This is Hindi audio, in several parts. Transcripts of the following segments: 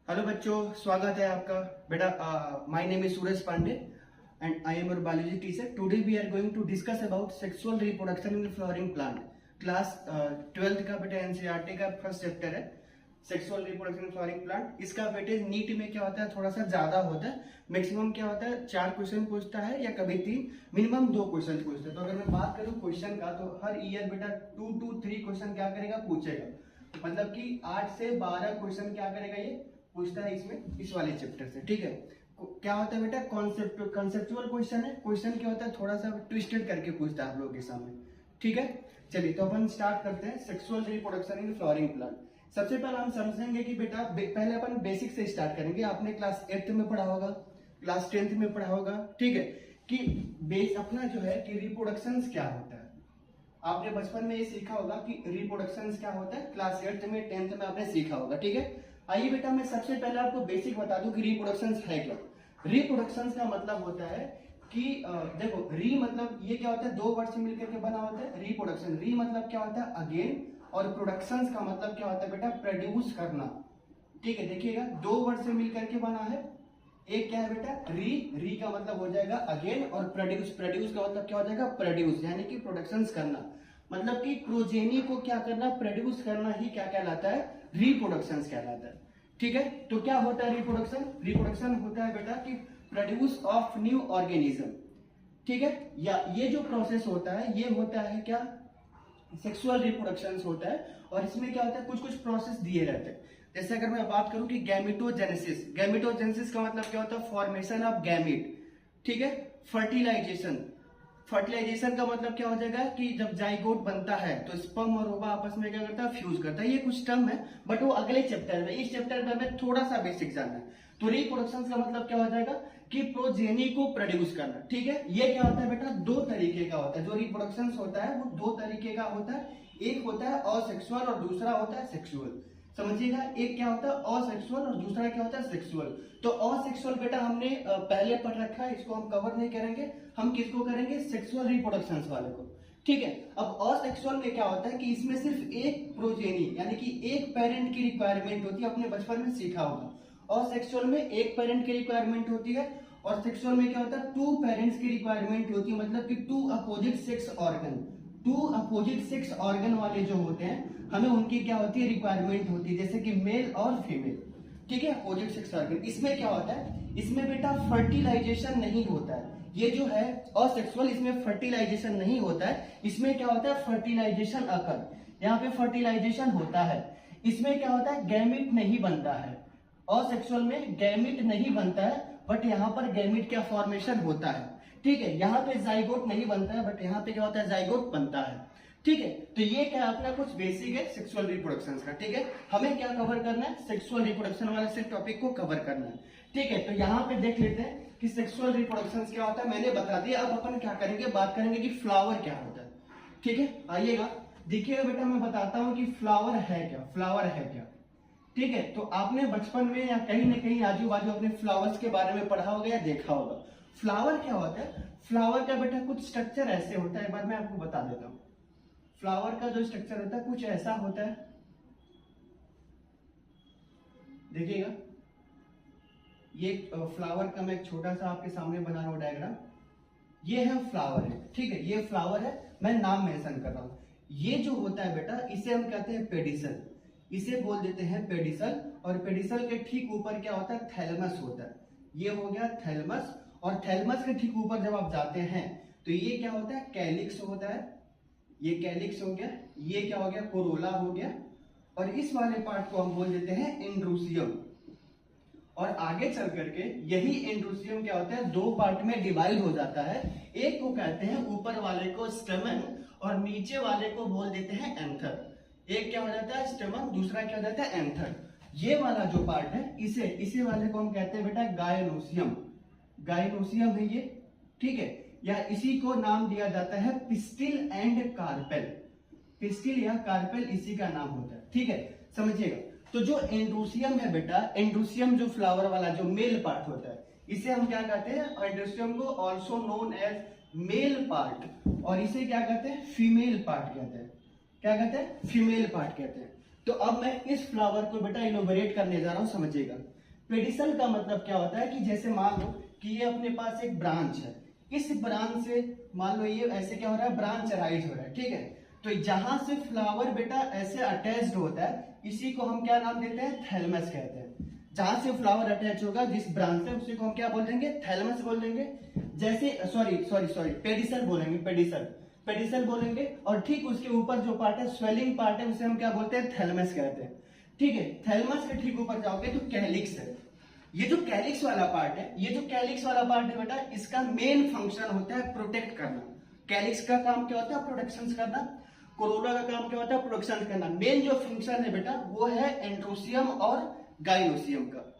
हेलो बच्चों, स्वागत है आपका। बेटा, my name is Suraj Pandey and I am your biology teacher. Today we are going to discuss about sexual reproduction in flowering plant. Class 12th का बेटा एनसीईआरटी का फर्स्ट चैप्टर है sexual reproduction in flowering plant. इसका बेटे नीट में क्या होता है, थोड़ा सा ज्यादा होता है। मैक्सिमम क्या होता है, 4 क्वेश्चन पूछता है या कभी 3, मिनिमम 2 क्वेश्चन पूछता है। तो अगर मैं बात करूं क्वेश्चन का, तो हर ईयर बेटा 2 to 3 क्वेश्चन क्या करेगा, पूछेगा। मतलब कि 8 से 12 क्वेश्चन क्या करेगा, ये पूछता है इसमें, इस वाले चैप्टर से। ठीक है, क्या होता है बेटा, कॉन्सेप्चुअल क्वेश्चन है। क्वेश्चन क्या होता है, थोड़ा सा ट्विस्टेड करके पूछता है आप लोगों के सामने। ठीक है, चलिए तो अपन स्टार्ट करते हैं sexual reproduction in flowering plant. सबसे पहले हम समझेंगे कि बेटा पहले अपन बेसिक से स्टार्ट करेंगे। आपने क्लास 8th में पढ़ा होगा, क्लास 10th में पढ़ा होगा। ठीक है, कि बेस अपना जो है कि रिप्रोडक्शन क्या होता है। आपने बचपन में ये सीखा होगा कि रिप्रोडक्शन क्या होता है, क्लास 8th में 10th में आपने सीखा होगा। ठीक है, आइए बेटा मैं सबसे पहले आपको बेसिक बता दूं कि रिप्रोडक्शन है क्या। रिप्रोडक्शन का मतलब होता है कि देखो, री मतलब ये क्या होता है, 2 वर्ड से मिलकर के बना होता है रिप्रोडक्शन। री मतलब क्या होता है, अगेन, और प्रोडक्शन का मतलब क्या होता है बेटा, प्रोड्यूस करना। ठीक है, देखिएगा 2 वर्ड से मिलकर के बना है। एक क्या है बेटा, री का मतलब हो जाएगा अगेन, और प्रोड्यूस का मतलब क्या हो जाएगा, प्रोड्यूस, यानी कि प्रोडक्शन करना। मतलब कि प्रोजेनी को क्या करना, प्रोड्यूस करना ही क्या कहलाता है, रिप्रोडक्शन कहलाता है। ठीक है, तो क्या होता है रिप्रोडक्शन होता है बेटा कि प्रोड्यूस ऑफ न्यू ऑर्गेनिज्म। ठीक है, या ये जो प्रोसेस होता है ये होता है क्या, सेक्सुअल रिप्रोडक्शन होता है। और इसमें क्या होता है, कुछ प्रोसेस दिए रहते हैं। जैसे अगर मैं बात करूं कि गैमेटोजेनेसिस का मतलब क्या होता है, फॉर्मेशन ऑफ गैमेट। ठीक है, फर्टिलाइजेशन का मतलब क्या हो जाएगा कि जब जाइगोट बनता है तो स्पर्म और ओवा आपस में क्या करता है, फ्यूज करता है। ये कुछ टर्म है बट वो अगले चैप्टर में, इस चैप्टर में हमें थोड़ा सा बेसिक जानना है। तो रिप्रोडक्शन का मतलब क्या हो जाएगा कि प्रोजेनी को प्रोड्यूस करना। ठीक है, ये क्या होता है बेटा, 2 तरीके का होता है। जो रिप्रोडक्शन होता है वो 2 तरीके का होता है। एक होता है असेक्सुअल और दूसरा होता है सेक्सुअल। समझिएगा, एक क्या होता है असेक्सुअल और दूसरा क्या होता है सेक्सुअल। तो असेक्सुअल बेटा हमने पहले पढ़ रखा है, इसको हम कवर नहीं करेंगे। हम किसको करेंगे, सेक्सुअल रिप्रोडक्शन वाले को। ठीक है, अब असेक्सुअल में क्या होता है कि इसमें सिर्फ एक प्रोजेनी यानी कि एक पेरेंट की रिक्वायरमेंट होती है। अपने बचपन में सीखा होगा, असेक्सुअल में एक पेरेंट की रिक्वायरमेंट होती है, और सेक्सुअल में क्या होता है 2 पेरेंट्स की रिक्वायरमेंट होती है। मतलब कि 2 अपोजिट सेक्स ऑर्गन वाले जो होते हैं, हमें उनकी क्या होती है, रिक्वायरमेंट होती है, जैसे कि मेल और फीमेल। ठीक है, अपोजिट सेक्स ऑर्गन। इसमें क्या होता है, इसमें बेटा फर्टिलाइजेशन नहीं होता है। ये जो है असेक्सुअल, इसमें फर्टिलाइजेशन नहीं होता है। इसमें क्या होता है, फर्टिलाइजेशन अकर, यहाँ पे फर्टिलाइजेशन होता है। इसमें क्या होता है, गैमेट नहीं बनता है। असेक्सुअल में गैमेट नहीं बनता है, बट यहाँ पर गैमेट का फॉर्मेशन होता है। ठीक है, यहाँ पे जाइगोट नहीं बनता है, बट यहाँ पे क्या होता है, जाइगोट बनता है। ठीक है, तो ये क्या अपना कुछ बेसिक है सेक्सुअल रिप्रोडक्शन का। ठीक है, हमें क्या कवर करना है, सेक्सुअल रिप्रोडक्शन वाले से टॉपिक को कवर करना है। ठीक है, तो यहाँ पे देख लेते हैं कि सेक्सुअल रिप्रोडक्शन क्या होता है, मैंने बता दिया। अब अपन क्या करेंगे, बात करेंगे कि फ्लावर क्या होता है। ठीक है, आइएगा देखिएगा बेटा, मैं बताता हूं कि फ्लावर है क्या। ठीक है, तो आपने बचपन में या कहीं ना कहीं आजू बाजू अपने फ्लावर्स के बारे में पढ़ा होगा या देखा होगा। फ्लावर क्या होता है, फ्लावर का बेटा कुछ स्ट्रक्चर ऐसे होता है, एक बार मैं आपको बता देता हूं। फ्लावर का जो स्ट्रक्चर होता है कुछ ऐसा होता है, देखिएगा। ये फ्लावर का मैं एक छोटा सा आपके सामने बना रहा हूं डायग्राम। ये है फ्लावर है। ठीक है, ये फ्लावर है, मैं नाम मेंशन कर रहा हूं। ये जो होता है बेटा, इसे हम कहते हैं पेडिसल, इसे बोल देते हैं पेडिसल। और पेडिसल के ठीक ऊपर क्या होता है, थैलमस होता है। ये हो गया थैलमस, और थैलमस के ठीक ऊपर जब आप जाते हैं तो ये क्या होता है, कैलिक्स होता है। ये कैलिक्स हो गया, ये क्या हो गया, कोरोला हो गया, और इस वाले पार्ट को हम बोल देते हैं एंड्रोसियम। और आगे चल करके यही एंड्रोसियम क्या होता है, 2 पार्ट में डिवाइड हो जाता है। एक को कहते हैं ऊपर वाले को स्टमन, और नीचे वाले को बोल देते हैं एंथर। एक क्या हो जाता है स्टमन, दूसरा क्या हो जाता है एंथर। ये वाला जो पार्ट है, इसे वाले को हम कहते हैं बेटा गायनोसियम है ये। ठीक है, या इसी को नाम दिया जाता है पिस्टिल एंड कार्पेल। पिस्टिल या कार्पेल इसी का नाम होता है। ठीक है, समझिएगा। तो जो एंड्रोसियम है बेटा, एंड्रोसियम जो फ्लावर वाला जो मेल पार्ट होता है, इसे हम क्या कहते हैं, एंड्रोसियम को also known as male part, और इसे क्या कहते हैं, फीमेल पार्ट कहते हैं। क्या कहते हैं, फीमेल पार्ट कहते हैं। तो अब मैं इस फ्लावर को बेटा इनोबरेट करने जा रहा हूं, समझिएगा। पेडिसल का मतलब क्या होता है कि जैसे मान लो कि ये अपने पास एक ब्रांच है, इस ब्रांच से मान लो ये ऐसे क्या हो रहा है, ब्रांच राइज हो रहा है, ठीक है। तो जहां से फ्लावर बेटा ऐसे अटैच्ड होता है, इसी को हम क्या नाम देते हैं, थैलमस कहते हैं। जहां से फ्लावर अटैच होगा जिस ब्रांच से, उसी को हम क्या बोल देंगे, थैलमस बोल देंगे। जैसे सॉरी पेडिसल बोलेंगे, पेडिसल बोलेंगे। और ठीक उसके ऊपर जो पार्ट है, स्वेलिंग पार्ट है, उसे हम क्या बोलते हैं, थैलमस कहते हैं, ठीक है। थैलमस के ठीक ऊपर जाओगे तो कैलिक्स है। ये जो कैलिक्स वाला पार्ट है, ये जो कैलिक्स वाला पार्ट है बेटा, इसका मेन फंक्शन होता है प्रोटेक्ट करना। कैलिक्स का काम क्या होता है, प्रोटेक्शन करना। कोरोला का काम क्या होता है, प्रोटेक्शन करना। मेन जो फंक्शन है बेटा वो है एंड्रोसियम और गाइनोसियम का,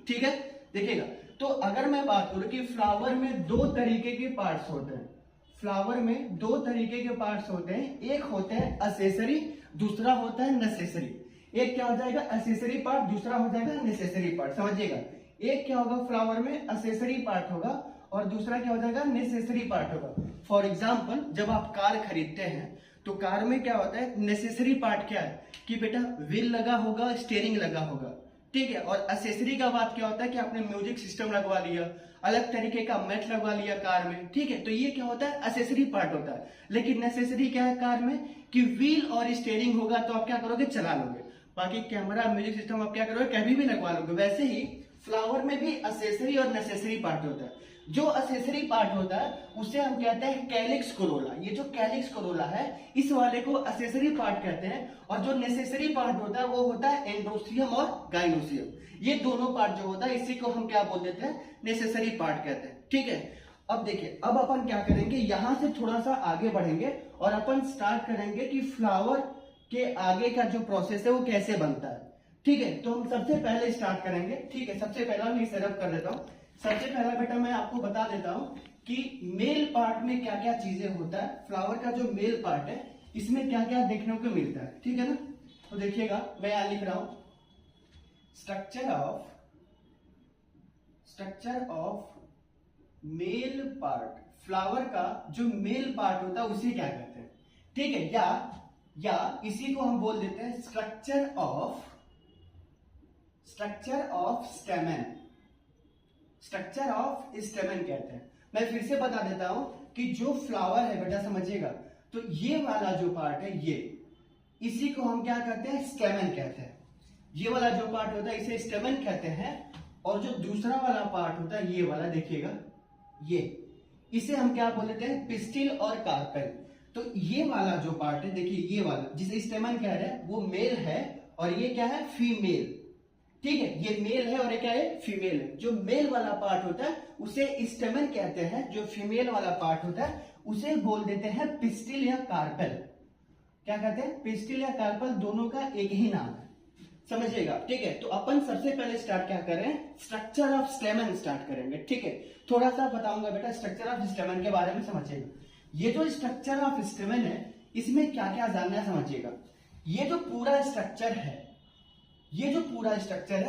ठीक है। देखिएगा, तो अगर मैं बात करूं कि फ्लावर में दो तरीके के पार्ट्स होते हैं, फ्लावर में दो तरीके के पार्ट्स होते हैं, एक होते हैं असेसरी, दूसरा होता है नेसेसरी। एक क्या हो जाएगा, असेसरी पार्ट, दूसरा हो जाएगा नेसेसरी पार्ट, समझिएगा। एक क्या होगा, फ्लावर में असेसरी पार्ट होगा और दूसरा क्या हो जाएगा, नेसेसरी पार्ट होगा। फॉर एग्जाम्पल, जब आप कार खरीदते हैं तो कार में क्या होता है, नेसेसरी पार्ट क्या है कि बेटा व्हील लगा होगा, स्टीयरिंग लगा होगा, ठीक है। और असेसरी का बात क्या होता है कि आपने म्यूजिक सिस्टम लगवा लिया, अलग तरीके का मैट लगवा लिया कार में, ठीक है। तो ये क्या होता है, असेसरी पार्ट होता है। लेकिन नेसेसरी क्या है कार में कि व्हील और स्टीयरिंग होगा तो आप क्या करोगे, चला लोगे। बाकी कैमरा, म्यूजिक सिस्टम आप क्या करोगे, कभी भी लगवा लोगे। वैसे ही फ्लावर में भी असेसरी और नेसेसरी पार्ट होता है। जो असेसरी पार्ट होता है उसे हम कहते हैं कैलिक्स कोरोला। ये जो कैलिक्स कोरोला है, इस वाले को असेसरी पार्ट कहते हैं। और जो नेसेसरी पार्ट होता है वो होता है एंड्रोसियम और गाइनोसियम। ये दोनों पार्ट जो होता है इसी को हम क्या बोल देते हैं, नेसेसरी पार्ट कहते हैं, ठीक है। अब देखिए, अब अपन क्या करेंगे, यहां से थोड़ा सा आगे बढ़ेंगे और अपन स्टार्ट करेंगे कि फ्लावर के आगे का जो प्रोसेस है वो कैसे बनता है, ठीक है। तो हम सबसे पहले स्टार्ट करेंगे, ठीक है। सबसे पहला मैं सेटअप कर देता हूं। सबसे पहला बेटा मैं आपको बता देता हूं कि मेल पार्ट में क्या क्या चीजें होता है। फ्लावर का जो मेल पार्ट है इसमें क्या क्या देखने को मिलता है, ठीक है ना। तो देखिएगा, मैं यहां लिख रहा हूं structure of male part. Flower का जो मेल पार्ट होता है उसे क्या कहते हैं, ठीक है। या इसी को हम बोल देते हैं स्ट्रक्चर ऑफ स्टेमन। स्ट्रक्चर ऑफ स्टेमन कहते हैं। मैं फिर से बता देता हूं कि जो फ्लावर है बेटा, समझिएगा, तो ये वाला जो पार्ट है, ये इसी को हम क्या कहते हैं, स्टेमन कहते हैं। ये वाला जो पार्ट होता है इसे स्टेमन कहते हैं। और जो दूसरा वाला पार्ट होता है, ये वाला देखिएगा, ये इसे हम क्या बोल देते हैं, पिस्टिल और कार्पेल। तो ये वाला जो पार्ट है, देखिए ये वाला जिसे स्टेमन कह रहे हैं वो मेल है और ये क्या है, फीमेल, ठीक है। ये मेल है और ये क्या है, फीमेल है। जो मेल वाला पार्ट होता है उसे स्टेमन कहते हैं, जो फीमेल वाला पार्ट होता है उसे बोल देते हैं पिस्टिल या कार्पेल। क्या कहते हैं, पिस्टिल या कार्पेल, दोनों का एक ही नाम है, समझिएगा, ठीक है। तो अपन सबसे पहले स्टार्ट क्या कर रहे हैं, स्ट्रक्चर ऑफ स्टेमन स्टार्ट करेंगे, ठीक है। थोड़ा सा बताऊंगा बेटा स्ट्रक्चर ऑफ स्टेमन के बारे में, समझिएगा। ये जो स्ट्रक्चर ऑफ स्टेमन है इसमें क्या क्या जानना है, समझिएगा। ये जो पूरा स्ट्रक्चर है,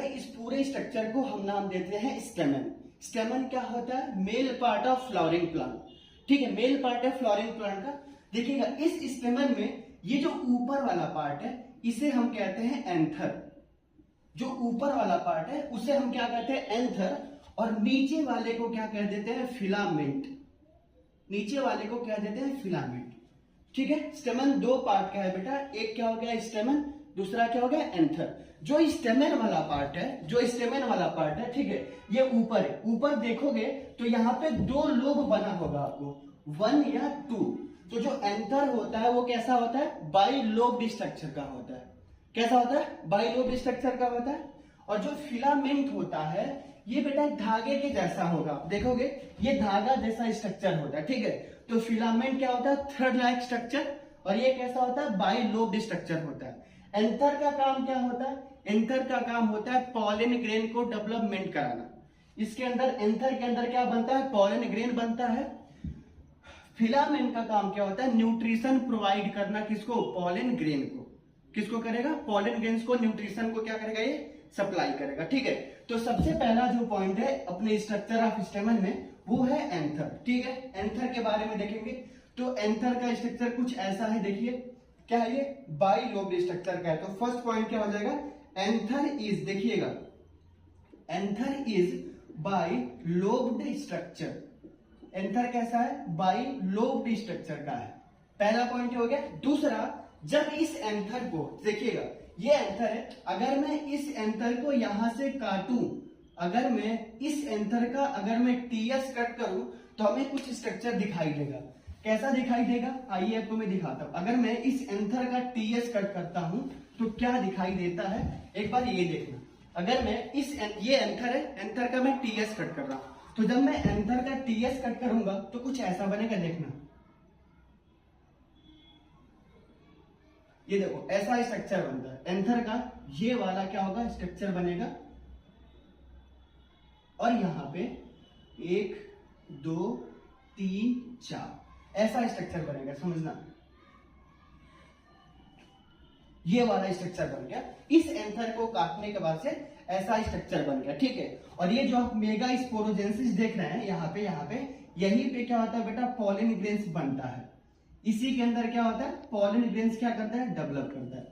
इस पूरे स्ट्रक्चर को हम नाम देते हैं स्टेमन। स्टेमन क्या होता है, male part of flowering plant, ठीक है। मेल पार्ट है फ्लावरिंग प्लांट का। देखिएगा, इस स्टेमन में ये जो ऊपर वाला पार्ट है इसे हम कहते हैं एंथर। जो ऊपर वाला पार्ट है उसे हम क्या कहते हैं, एंथर। और नीचे वाले को क्या कह देते हैं, फिलामेंट। नीचे वाले को क्या देते हैं, फिलामेंट, ठीक है। स्टेमन दो पार्ट का है बेटा, एक क्या हो गया स्टेमन, दूसरा क्या हो गया एंथर। जो स्टेमन वाला पार्ट है, ठीक है, ये ऊपर है। ऊपर देखोगे तो यहाँ पे दो लोब बना होगा आपको, 1 या 2। तो जो एंथर होता है वो कैसा होता है, बाई लोब्ड स्ट्रक्चर का होता है। कैसा होता है, बाई लोब्ड स्ट्रक्चर का होता है। और जो फिलामेंट होता है ये बेटा धागे के जैसा होगा, देखोगे ये धागा जैसा स्ट्रक्चर होता है, ठीक है। तो फिलामेंट क्या होता है, थ्रेड लाइक स्ट्रक्चर। और ये कैसा होता है, बाई लोब्ड स्ट्रक्चर होता है। एंथर का काम क्या होता है, एंथर का काम होता है पॉलन ग्रेन को डेवलपमेंट कराना। इसके अंदर एंथर के अंदर क्या बनता है, पॉलन ग्रेन बनता है। फिलामेंट का काम क्या होता है, न्यूट्रिशन प्रोवाइड करना, किसको, पॉलन ग्रेन को। किसको करेगा, पॉलन ग्रेन्स को, न्यूट्रिशन को क्या करेगा, ये सप्लाई करेगा, ठीक है। तो सबसे पहला जो पॉइंट है अपने स्ट्रक्चर ऑफ स्टेमन में वो है एंथर, ठीक है। एंथर के बारे में देखेंगे तो एंथर का स्ट्रक्चर कुछ ऐसा है, देखिए क्या है, ये बाई लोब्ड स्ट्रक्चर का है। तो फर्स्ट पॉइंट क्या हो जाएगा, एंथर इज, देखिएगा anther is by lobed structure. Anther कैसा है? बाय लोब्ड स्ट्रक्चर का है। पहला पॉइंट हो गया। दूसरा, जब इस एंथर को देखिएगा, ये एंथर है, अगर मैं इस एंथर को यहां से काटूं, अगर मैं इस एंथर का अगर मैं टीएस कट करूं तो हमें कुछ स्ट्रक्चर दिखाई देगा। कैसा दिखाई देगा? आइए आपको मैं दिखाता हूं। अगर मैं इस एंथर का टीएस कट करता हूं तो क्या दिखाई देता है, एक बार ये देखना। अगर मैं ये एंथर है, एंथर का मैं टीएस कट कर रहा हूं, तो जब मैं एंथर का टीएस कट करूंगा तो कुछ ऐसा बनेगा, देखना। ये देखो ऐसा स्ट्रक्चर बनता है एंथर का। ये वाला क्या होगा? स्ट्रक्चर बनेगा। और यहां पे 1 2 3 4 ऐसा स्ट्रक्चर बनेगा, समझना। ये वाला स्ट्रक्चर बन गया। इस एंथर को काटने के बाद से ऐसा स्ट्रक्चर बन गया, ठीक है। और ये जो आप मेगा स्पोरोजेंसिस देख रहे हैं यहाँ पे यहीं पे क्या होता है बेटा? पॉलिन ग्रेन्स बनता है। इसी के अंदर क्या होता है? पॉलिन ग्रेन्स क्या करता है? डेवलप करता है।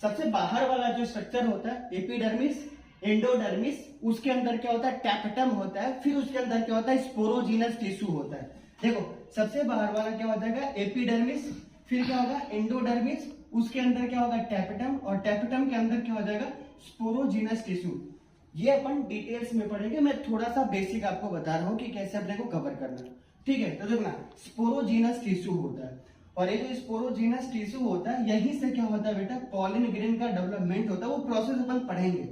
सबसे बाहर वाला जो स्ट्रक्चर होता है एपिडर्मिस, एंडोडर्मिस, उसके अंदर क्या होता है? टैपेटम होता है। फिर उसके अंदर क्या होता है? स्पोरोजीनस टिश्यू होता है। देखो सबसे बाहर वाला क्या हो जाएगा? एपिडर्मिस, फिर क्या होगा? एंडोडर्मिस, उसके अंदर क्या होगा? टैपेटम, और टैपेटम के अंदर क्या हो जाएगा? Sporogenous tissue. ये अपन डिटेल्स में पढ़ेंगे, मैं थोड़ा सा बेसिक आपको बता रहा हूं कि कैसे अपने को कवर करना है, ठीक है। तो देखना, स्पोरोजीनस टिश्यू होता है, और ये जो स्पोरोजीनस टिश्यू होता है यहीं से क्या होता है बेटा? पॉलिन ग्रेन का डेवलपमेंट होता है। वो प्रोसेस अपन पढ़ेंगे,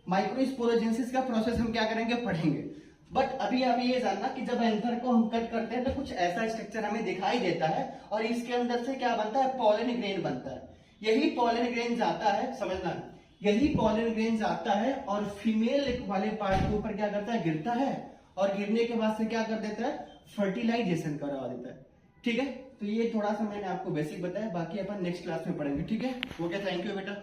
माइक्रोस्पोरोजेंसिस का प्रोसेस हम क्या करेंगे? पढ़ेंगे। बट अभी आप ये जानना कि जब एंथर को हम कट करते हैं तो कुछ ऐसा स्ट्रक्चर हमें दिखाई देता है, और इसके अंदर से क्या बनता है? पॉलिन ग्रेन बनता है। यही पॉलिन ग्रेन जाता है, समझना, यही पॉलिन ग्रेन जाता है और फीमेल वाले पार्ट के ऊपर क्या करता है? गिरता है, और गिरने के बाद से क्या कर देता है? फर्टिलाइजेशन करवा देता है, ठीक है। तो ये थोड़ा सा मैंने आपको बेसिक बताया, बाकी अपन नेक्स्ट क्लास में पढ़ेंगे, ठीक है। ओके, थैंक यू बेटा।